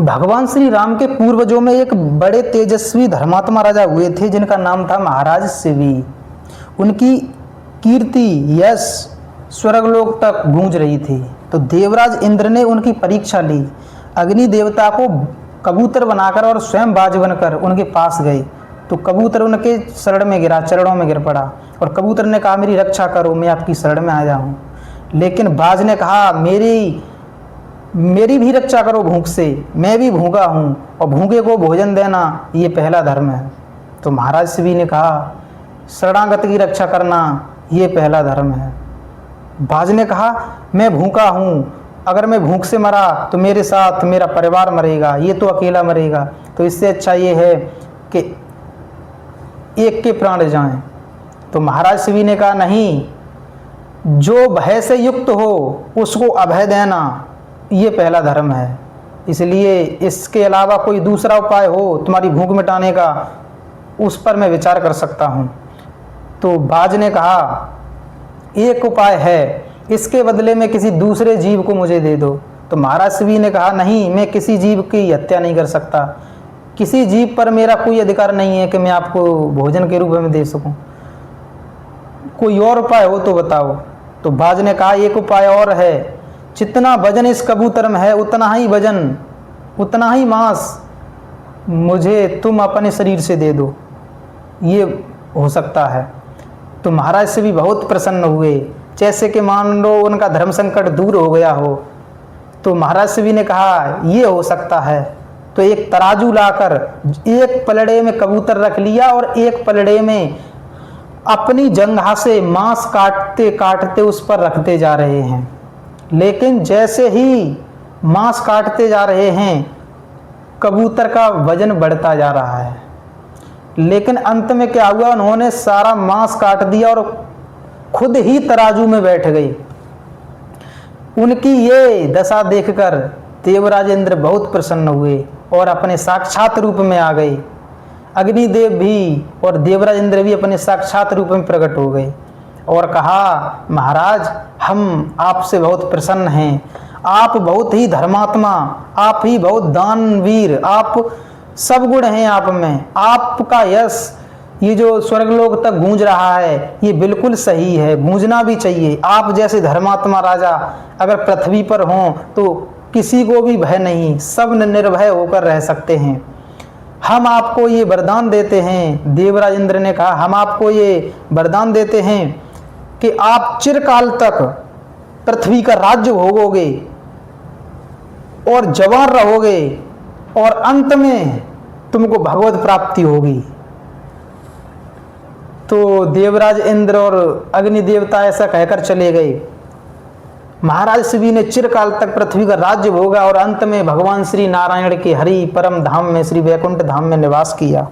भगवान श्री राम के पूर्वजों में एक बड़े तेजस्वी धर्मात्मा राजा हुए थे जिनका नाम था महाराज शिवी। उनकी कीर्ति यश स्वर्गलोक तक गूंज रही थी। तो देवराज इंद्र ने उनकी परीक्षा ली। अग्नि देवता को कबूतर बनाकर और स्वयं बाज बनकर उनके पास गए। तो कबूतर उनके शरण में गिरा, चरणों में गिर पड़ा और कबूतर ने कहा मेरी रक्षा करो, मैं आपकी शरण में आया हूँ। लेकिन बाज ने कहा मेरी भी रक्षा करो भूख से, मैं भी भूखा हूँ और भूखे को भोजन देना ये पहला धर्म है। तो महाराज शिवी ने कहा शरणागत की रक्षा करना ये पहला धर्म है। बाज ने कहा मैं भूखा हूँ, अगर मैं भूख से मरा तो मेरे साथ मेरा परिवार मरेगा, ये तो अकेला मरेगा, तो इससे अच्छा ये है कि एक के प्राण जाएं। तो महाराज शिवी ने कहा नहीं, जो भय से युक्त हो उसको अभय देना ये पहला धर्म है। इसलिए इसके अलावा कोई दूसरा उपाय हो तुम्हारी भूख मिटाने का, उस पर मैं विचार कर सकता हूँ। तो बाज ने कहा एक उपाय है, इसके बदले में किसी दूसरे जीव को मुझे दे दो। तो महाराज शिवी ने कहा नहीं, मैं किसी जीव की हत्या नहीं कर सकता, किसी जीव पर मेरा कोई अधिकार नहीं है कि मैं आपको भोजन के रूप में दे सकूं, कोई और उपाय हो तो बताओ। तो बाज ने कहा एक उपाय और है, जितना वजन इस कबूतर में है उतना ही वजन, उतना ही मांस मुझे तुम अपने शरीर से दे दो, ये हो सकता है। तो महाराज से भी बहुत प्रसन्न हुए, जैसे कि मान लो उनका धर्म संकट दूर हो गया हो। तो महाराज शिवी ने कहा ये हो सकता है। तो एक तराजू लाकर एक पलड़े में कबूतर रख लिया और एक पलड़े में अपनी जंघा से मांस काटते काटते उस पर रखते जा रहे हैं। लेकिन जैसे ही मांस काटते जा रहे हैं कबूतर का वजन बढ़ता जा रहा है। लेकिन अंत में क्या हुआ, उन्होंने सारा मांस काट दिया और खुद ही तराजू में बैठ गई। उनकी ये दशा देखकर देवराज इंद्र बहुत प्रसन्न हुए और अपने साक्षात रूप में आ गए। अग्निदेव भी और देवराज इंद्र भी अपने साक्षात रूप में प्रकट हो गए और कहा महाराज हम आपसे बहुत प्रसन्न हैं, आप बहुत ही धर्मात्मा, आप ही बहुत दानवीर, आप सब गुण हैं आप में, आपका यश ये जो स्वर्गलोक तक गूंज रहा है ये बिल्कुल सही है, गूंजना भी चाहिए। आप जैसे धर्मात्मा राजा अगर पृथ्वी पर हों तो किसी को भी भय नहीं, सब निर्भय होकर रह सकते हैं। हम आपको ये वरदान देते हैं, देवराज इंद्र ने कहा हम आपको ये वरदान देते हैं कि आप चिरकाल तक पृथ्वी का राज्य भोगोगे और जवान रहोगे और अंत में तुमको भगवत प्राप्ति होगी। तो देवराज इंद्र और अग्नि देवता ऐसा कहकर चले गए। महाराज शिवी ने चिरकाल तक पृथ्वी का राज्य भोगा और अंत में भगवान श्री नारायण के हरि परम धाम में, श्री वैकुंठ धाम में निवास किया।